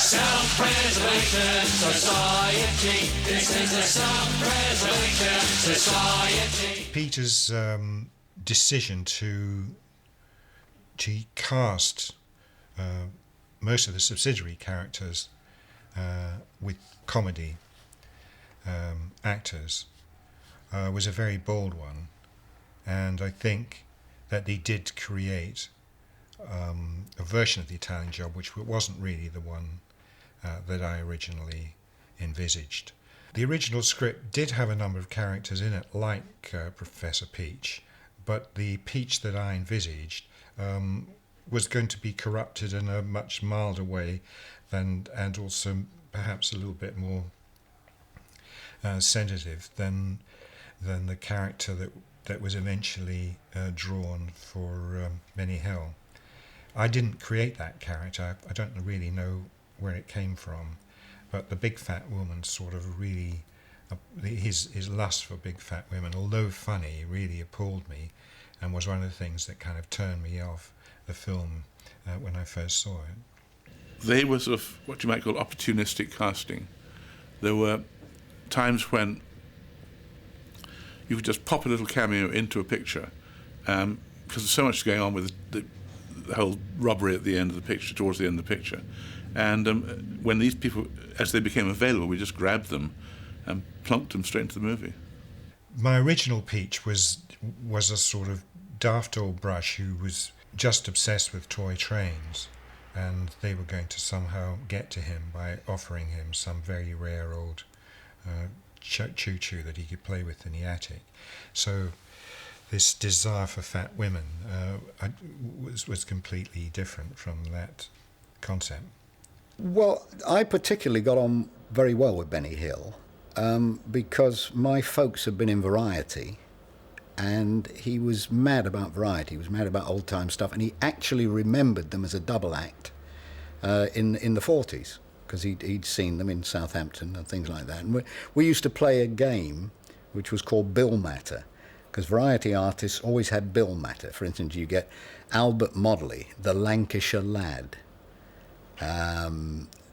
Self-Preservation Society. This is a Self-Preservation Society. Peter's decision to cast most of the subsidiary characters with comedy actors was a very bold one, and I think that they did create a version of the Italian Job which wasn't really the one that I originally envisaged. The original script did have a number of characters in it, like Professor Peach, but the Peach that I envisaged was going to be corrupted in a much milder way and also perhaps a little bit more sensitive than the character that was eventually drawn for Benny Hill. I didn't create that character. I don't really know where it came from, but the big fat woman sort of really, his lust for big fat women, although funny, really appalled me, and was one of the things that kind of turned me off the film when I first saw it. They were sort of what you might call opportunistic casting. There were times when you could just pop a little cameo into a picture, because there's so much going on with the whole robbery at the end of the picture, towards the end of the picture. And when these people, as they became available, we just grabbed them and plunked them straight into the movie. My original Peach was a sort of daft old brush who was just obsessed with toy trains, and they were going to somehow get to him by offering him some very rare old choo-choo that he could play with in the attic. So this desire for fat women was completely different from that concept. Well, I particularly got on very well with Benny Hill because my folks had been in Variety, and he was mad about Variety. He was mad about old-time stuff, and he actually remembered them as a double act in the 40s, because he'd seen them in Southampton and things like that. And we used to play a game which was called Bill Matter, because Variety artists always had Bill Matter. For instance, you get Albert Modley, the Lancashire lad.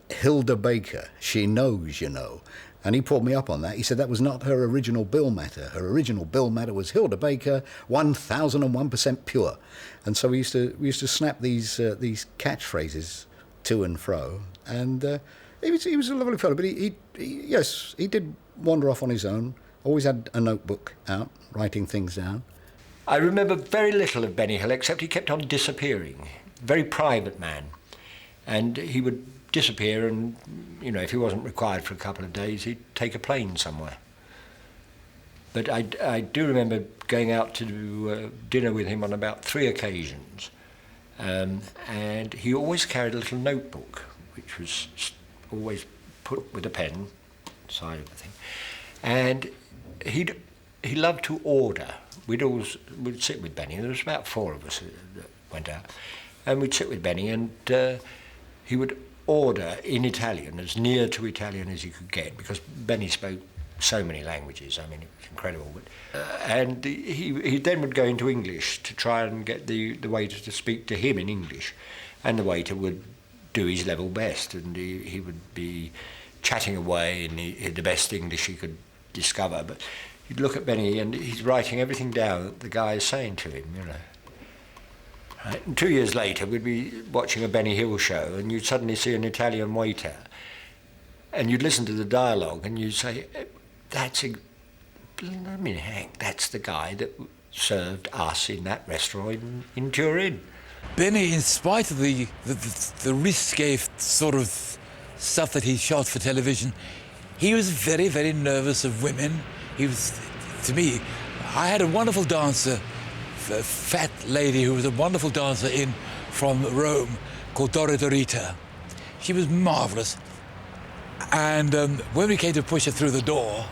Hilda Baker, she knows, you know. And he pulled me up on that. He said that was not her original bill matter. Her original bill matter was Hilda Baker, 1001% pure. And so we used to snap these catchphrases to and fro. And he was a lovely fellow. But he did wander off on his own. Always had a notebook out, writing things down. I remember very little of Benny Hill, except he kept on disappearing. Very private man. And he would disappear, and, you know, if he wasn't required for a couple of days, he'd take a plane somewhere. But I do remember going out to do dinner with him on about 3 occasions. And he always carried a little notebook, which was always put with a pen, side of the thing. And he loved to order. We'd sit with Benny. There was about 4 of us that went out. And we'd sit with Benny, and he would order in Italian, as near to Italian as you could get, because Benny spoke so many languages. I mean, it was incredible. But, and he then would go into English to try and get the waiter to speak to him in English, and the waiter would do his level best, and he would be chatting away in the best English he could discover. But you'd look at Benny, and he's writing everything down that the guy is saying to him, you know. Right. And 2 years later, we'd be watching a Benny Hill show, and you'd suddenly see an Italian waiter, and you'd listen to the dialogue, and you'd say, that's the guy that served us in that restaurant in Turin. Benny, in spite of the risque sort of stuff that he shot for television, he was very, very nervous of women. He was, to me, I had a wonderful dancer, a fat lady who was a wonderful dancer from Rome called Dorita. She was marvellous. And when we came to push her through the door,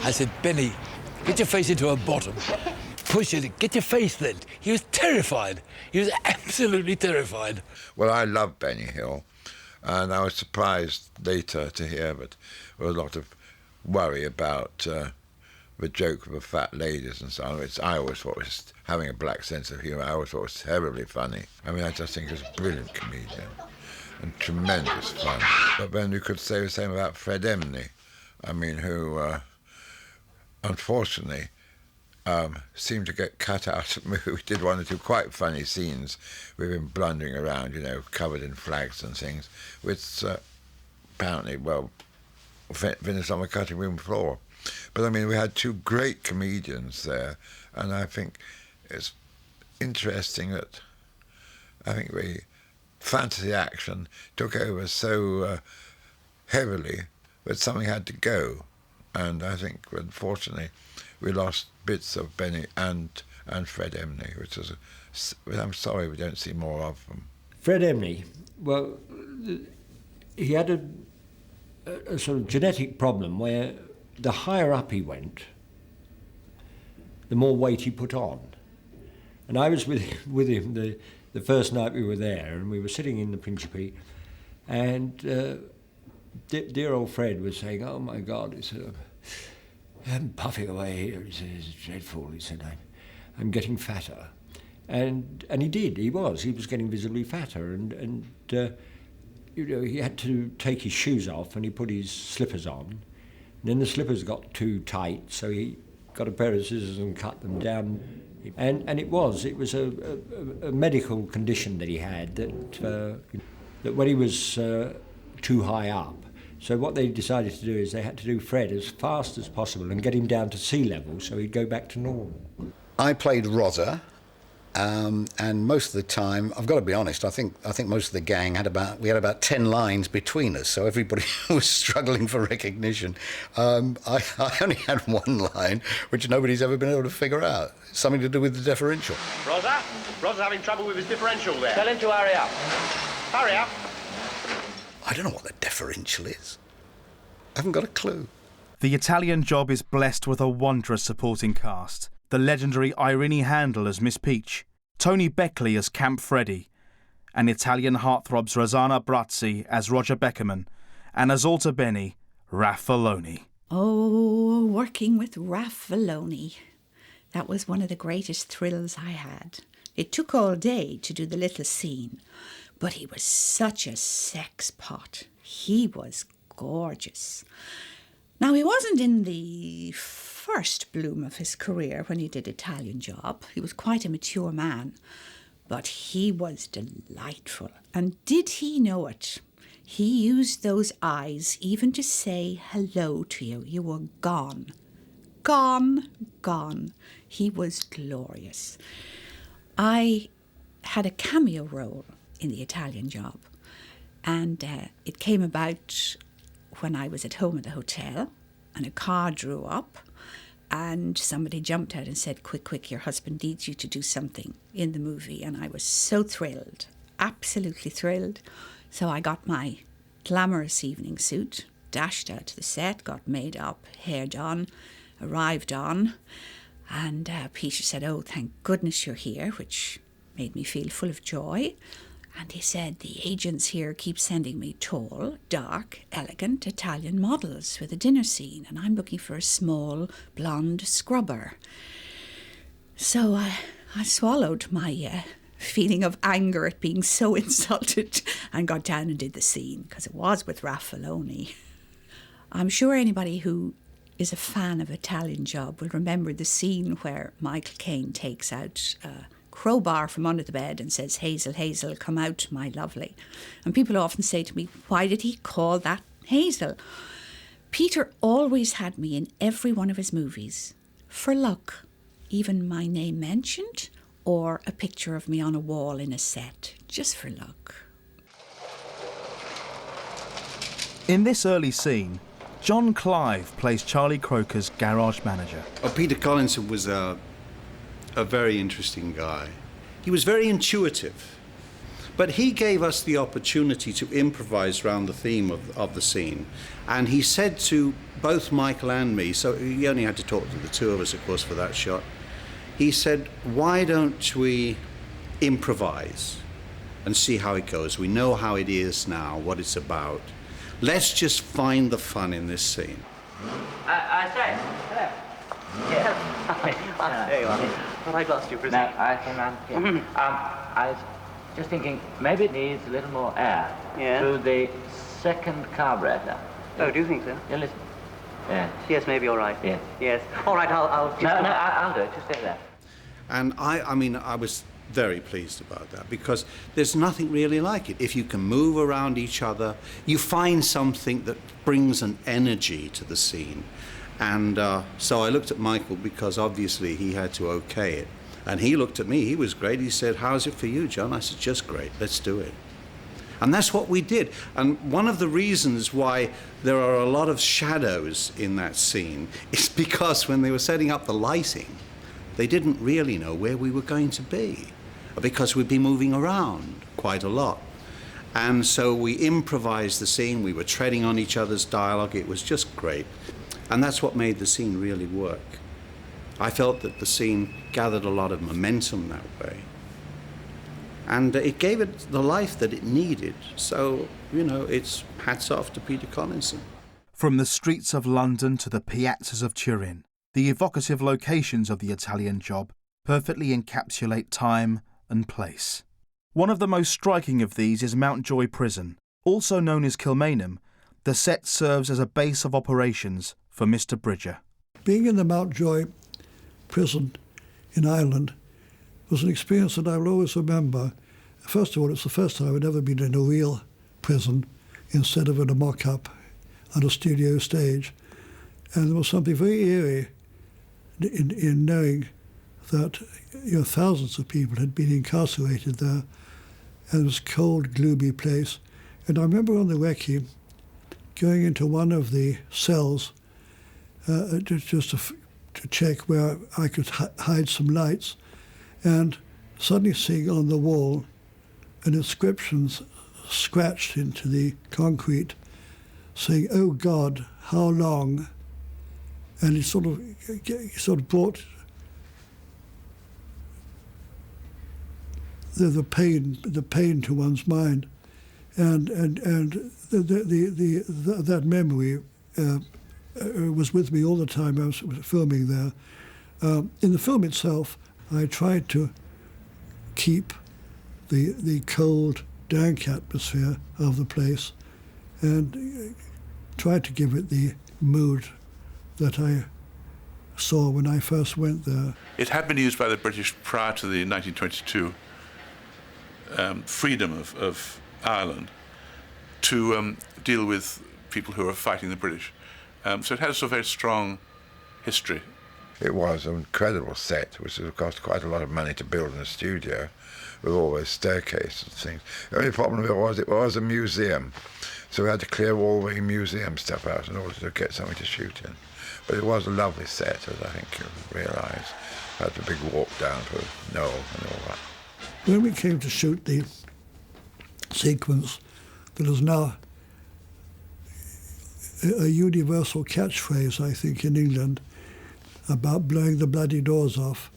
I said, Benny, get your face into her bottom. Push it, get your face then. He was terrified. He was absolutely terrified. Well, I love Benny Hill, and I was surprised later to hear that there was a lot of worry about the joke of the fat ladies and so on, which I always thought was, having a black sense of humour, I always thought was terribly funny. I mean, I just think he was a brilliant comedian. and tremendous fun. But then you could say the same about Fred Emney, I mean, who unfortunately seemed to get cut out of the movie. We did one or two quite funny scenes with him blundering around, you know, covered in flags and things, which apparently, well, finished on the cutting room floor. But I mean, we had two great comedians there, and I think it's interesting that I think the fantasy action took over so heavily that something had to go. And I think, unfortunately, we lost bits of Benny and Fred Emney, which is, I'm sorry we don't see more of them. Fred Emney, well, he had a sort of genetic problem where the higher up he went, the more weight he put on. And I was with him the first night we were there, and we were sitting in the Principe, and dear old Fred was saying, "Oh my God," he said, "I'm puffing away here," he said, "it's dreadful," he said, I'm getting fatter. And he did, he was getting visibly fatter, and you know, he had to take his shoes off and he put his slippers on. And then the slippers got too tight, so he got a pair of scissors and cut them down. And it was a medical condition that he had, that when he was too high up. So what they decided to do is they had to do Fred as fast as possible and get him down to sea level so he'd go back to normal. I played Rosa, and most of the time, I've got to be honest, I think most of the gang had about 10 lines between us, so everybody was struggling for recognition. I only had one line, which nobody's ever been able to figure out. Something to do with the differential. Rosa's having trouble with his differential there. Tell him to hurry up. Hurry up. I don't know what the differential is. I haven't got a clue. The Italian Job is blessed with a wondrous supporting cast. The legendary Irene Handel as Miss Peach, Tony Beckley as Camp Freddy, and Italian heartthrobs Rosanna Brazzi as Roger Beckerman, and as Alter Benny, Ralph Filoni. Oh, working with Ralph Filoni. That was one of the greatest thrills I had. It took all day to do the little scene, but he was such a sex pot. He was gorgeous. Now, he wasn't in the first bloom of his career when he did Italian Job. He was quite a mature man, but he was delightful. And did he know it? He used those eyes even to say hello to you. You were gone. Gone, gone. He was glorious. I had a cameo role in the Italian Job, and it came about when I was at home at the hotel, and a car drew up, and somebody jumped out and said, quick, quick, your husband needs you to do something in the movie. And I was so thrilled, absolutely thrilled. So I got my glamorous evening suit, dashed out to the set, got made up, hair done, arrived on, and Peter said, "Oh, thank goodness you're here," which made me feel full of joy. And he said, "The agents here keep sending me tall, dark, elegant Italian models for the dinner scene, and I'm looking for a small, blonde scrubber." So I swallowed my feeling of anger at being so insulted and got down and did the scene, because it was with Ralph Filoni. I'm sure anybody who is a fan of Italian Job will remember the scene where Michael Caine takes out crowbar from under the bed and says, "Hazel, Hazel, come out, my lovely." And people often say to me, why did he call that Hazel? Peter always had me in every one of his movies for luck, even my name mentioned or a picture of me on a wall in a set, just for luck. In this early scene, John Clive plays Charlie Croker's garage manager. Peter Collinson was a very interesting guy. He was very intuitive, but he gave us the opportunity to improvise around the theme of the scene. And he said to both Michael and me, so he only had to talk to the two of us, of course, for that shot. He said, "Why don't we improvise and see how it goes? We know how it is now, what it's about. Let's just find the fun in this scene." I say, hello. Yes. There you are. But I lost you for a second. No, I came on. Yeah. just thinking, maybe it needs a little more air through the second carburetor. Oh, do you think so? Yeah, listen. Yeah. Yes, maybe all right. Yeah. Yes. All right, I'll just... No, I'll do it. Just stay there. And I mean, I was very pleased about that because there's nothing really like it. If you can move around each other, you find something that brings an energy to the scene. And so I looked at Michael because obviously he had to okay it. And he looked at me, he was great. He said, how's it for you, John? I said, just great, let's do it. And that's what we did. And one of the reasons why there are a lot of shadows in that scene is because when they were setting up the lighting, they didn't really know where we were going to be because we'd be moving around quite a lot. And so we improvised the scene, we were treading on each other's dialogue, it was just great. And that's what made the scene really work. I felt that the scene gathered a lot of momentum that way. And it gave it the life that it needed. So, you know, it's hats off to Peter Collinson. From the streets of London to the piazzas of Turin, the evocative locations of the Italian Job perfectly encapsulate time and place. One of the most striking of these is Mountjoy Prison. Also known as Kilmainham, the set serves as a base of operations for Mr. Bridger. Being in the Mountjoy Prison in Ireland was an experience that I will always remember. First of all, it's the first time I'd ever been in a real prison instead of in a mock-up on a studio stage. And there was something very eerie in knowing that thousands of people had been incarcerated there, and it was a cold, gloomy place. And I remember on the recce going into one of the cells just to check where I could hide some lights, and suddenly seeing on the wall an inscription scratched into the concrete saying, "Oh God, how long?" And it sort of brought the pain to one's mind, and that memory was with me all the time I was filming there. In the film itself, I tried to keep the cold, dank atmosphere of the place and tried to give it the mood that I saw when I first went there. It had been used by the British prior to the 1922 freedom of Ireland to deal with people who were fighting the British. So it has a very strong history. It was an incredible set, which would cost quite a lot of money to build in a studio, with all those staircases and things. The only problem it was a museum, so we had to clear all the museum stuff out in order to get something to shoot in. But it was a lovely set, as I think you realise. Had the big walk down for Noel and all that. When we came to shoot the sequence that is now a universal catchphrase, I think, in England, about blowing the bloody doors off,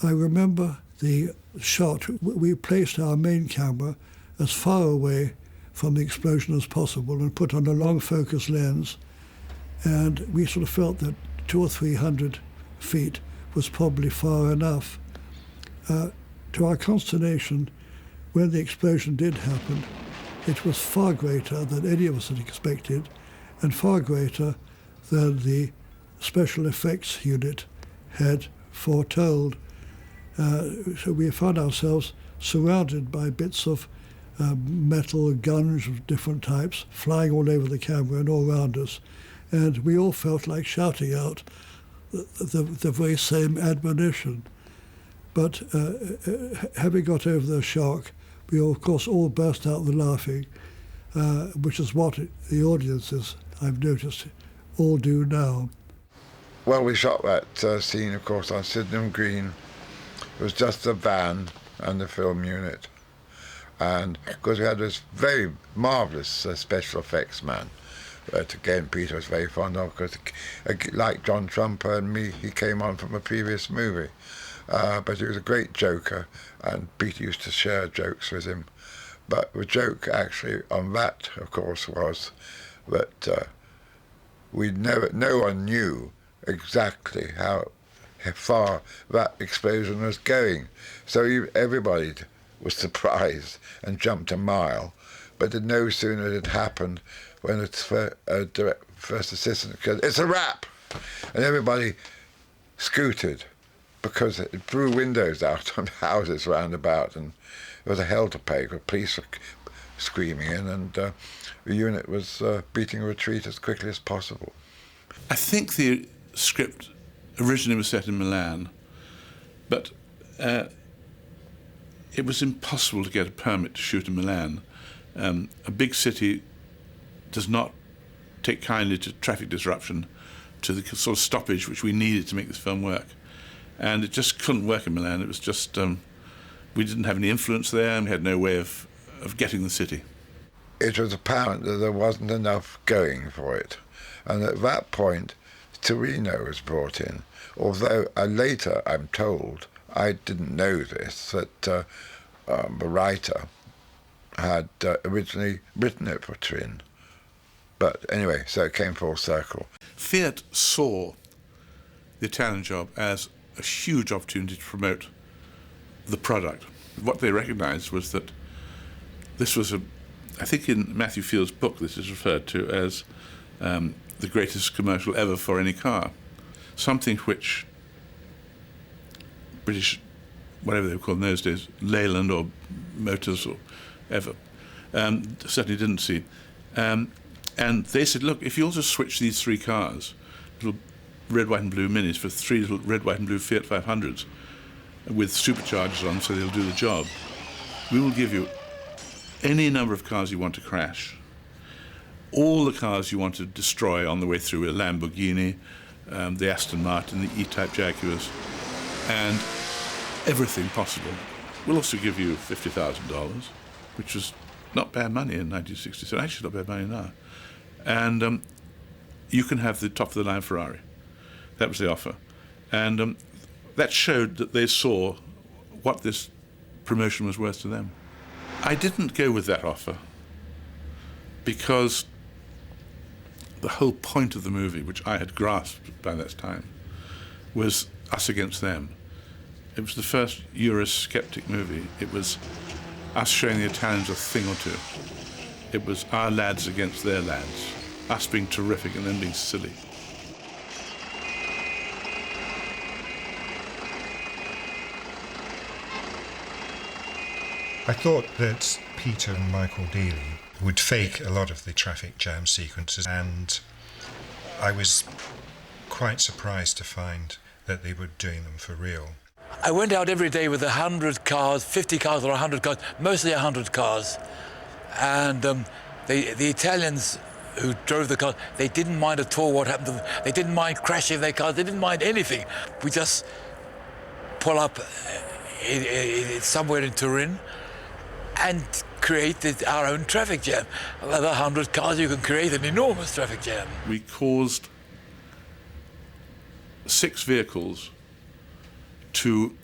I remember the shot. We placed our main camera as far away from the explosion as possible and put on a long focus lens, and we sort of felt that 200 or 300 feet was probably far enough. To our consternation, when the explosion did happen, it was far greater than any of us had expected, and far greater than the special effects unit had foretold. So we found ourselves surrounded by bits of metal guns of different types flying all over the camera and all around us, and we all felt like shouting out the very same admonition. But having got over the shock, we of course all burst out laughing, which is what the audiences, I've noticed, all do now. Well, we shot that scene, of course, on Sydenham Green. It was just the van and the film unit. And of course we had this very marvellous special effects man that again Peter was very fond of, because like John Trumper and me, he came on from a previous movie. But he was a great joker, and Peter used to share jokes with him. But the joke actually on that, of course, was that no one knew exactly how far that explosion was going. So everybody was surprised and jumped a mile, but no sooner had it happened when its first assistant said, "It's a wrap!" And everybody scooted because it blew windows out on houses round about, and it was a hell to pay because police were screaming in, and the unit was beating a retreat as quickly as possible. I think the script originally was set in Milan, but it was impossible to get a permit to shoot in Milan. A big city does not take kindly to traffic disruption, to the sort of stoppage which we needed to make this film work. And it just couldn't work in Milan. It was just, we didn't have any influence there, and we had no way of getting the city. It was apparent that there wasn't enough going for it. And at that point, Torino was brought in. Although later, I'm told, I didn't know this, that the writer had originally written it for Torino. But anyway, so it came full circle. Fiat saw the Italian Job as a huge opportunity to promote the product. What they recognized was that this was I think in Matthew Field's book this is referred to as the greatest commercial ever for any car. Something which British, whatever they were called in those days, Leyland or Motors or ever, certainly didn't see. And they said, look, if you also switch these three cars, little red, white and blue minis, for three little red, white and blue Fiat 500s with superchargers on so they'll do the job, we will give you any number of cars you want to crash, all the cars you want to destroy on the way through, a Lamborghini, the Aston Martin, the E-Type Jaguars, and everything possible. We'll also give you $50,000, which was not bad money in 1967, actually not bad money now. And you can have the top-of-the-line Ferrari. That was the offer. And that showed that they saw what this promotion was worth to them. I didn't go with that offer because the whole point of the movie, which I had grasped by that time, was us against them. It was the first Eurosceptic movie. It was us showing the Italians a thing or two. It was our lads against their lads, us being terrific and them being silly. I thought that Peter and Michael Dealey would fake a lot of the traffic jam sequences, and I was quite surprised to find that they were doing them for real. I went out every day with 100 cars, 50 cars or 100 cars, mostly 100 cars. And the Italians who drove the cars, they didn't mind at all what happened to them. They didn't mind crashing their cars, they didn't mind anything. We just pull up somewhere in Turin and create our own traffic jam. With 100 cars, you can create an enormous traffic jam. We caused 6 vehicles to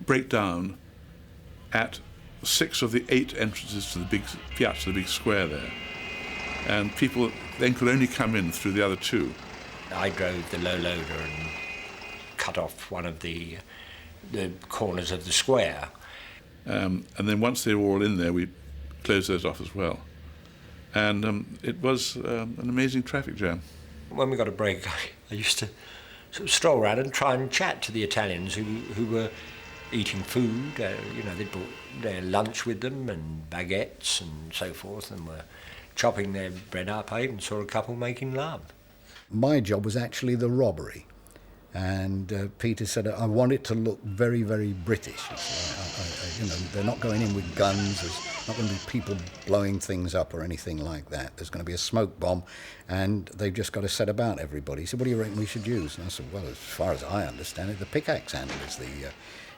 break down at 6 of the 8 entrances to the big piazza, the big square there. And people then could only come in through the other 2. I drove the low loader and cut off one of the corners of the square. And then once they were all in there, we closed those off as well. And it was an amazing traffic jam. When we got a break, I used to sort of stroll around and try and chat to the Italians who were eating food. They brought their lunch with them and baguettes and so forth, and were chopping their bread up. I even saw a couple making love. My job was actually the robbery. And Peter said, I want it to look very, very British. They're not going in with guns. There's not going to be people blowing things up or anything like that. There's going to be a smoke bomb, and they've just got to set about everybody. He said, what do you reckon we should use? And I said, well, as far as I understand it, the pickaxe handle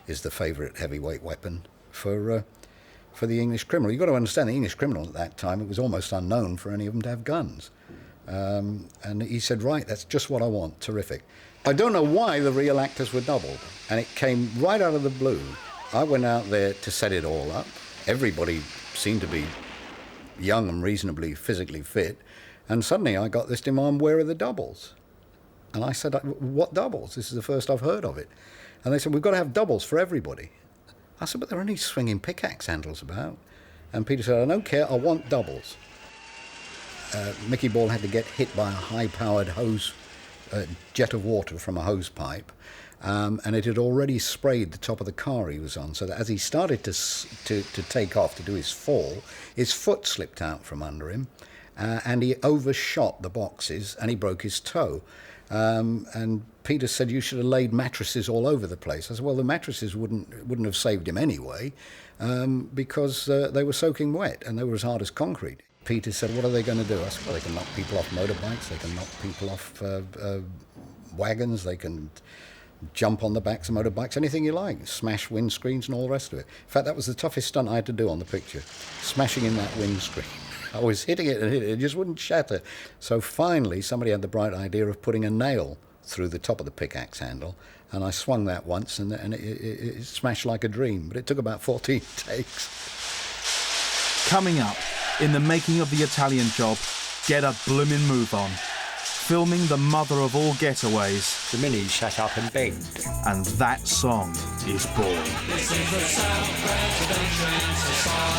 is the favourite heavyweight weapon for the English criminal. You've got to understand, the English criminal at that time, it was almost unknown for any of them to have guns. And he said, right, that's just what I want. Terrific. I don't know why the real actors were doubled, and it came right out of the blue. I went out there to set it all up. Everybody seemed to be young and reasonably physically fit, and suddenly I got this demand, where are the doubles? And I said, what doubles? This is the first I've heard of it. And they said, we've got to have doubles for everybody. I said, but there are only swinging pickaxe handles about. And Peter said, I don't care, I want doubles. Mickey Ball had to get hit by a high-powered hose, jet of water from a hose pipe, and it had already sprayed the top of the car he was on, so that as he started to take off to do his fall, his foot slipped out from under him, and he overshot the boxes, and he broke his toe. And Peter said, you should have laid mattresses all over the place. I said, well, the mattresses wouldn't have saved him anyway, because they were soaking wet and they were as hard as concrete. Peter said, what are they going to do? I said, well, they can knock people off motorbikes, they can knock people off wagons, they can jump on the backs of motorbikes, anything you like, smash windscreens and all the rest of it. In fact, that was the toughest stunt I had to do on the picture, smashing in that windscreen. I was hitting it and hitting it, it just wouldn't shatter. So finally, somebody had the bright idea of putting a nail through the top of the pickaxe handle, and I swung that once, and it smashed like a dream, but it took about 14 takes. Coming up, in the making of The Italian Job, Get a Bloomin' Move On. Filming the mother of all getaways. The Minis sat up and begged. And that song is born. This is the Self-Preservation Society.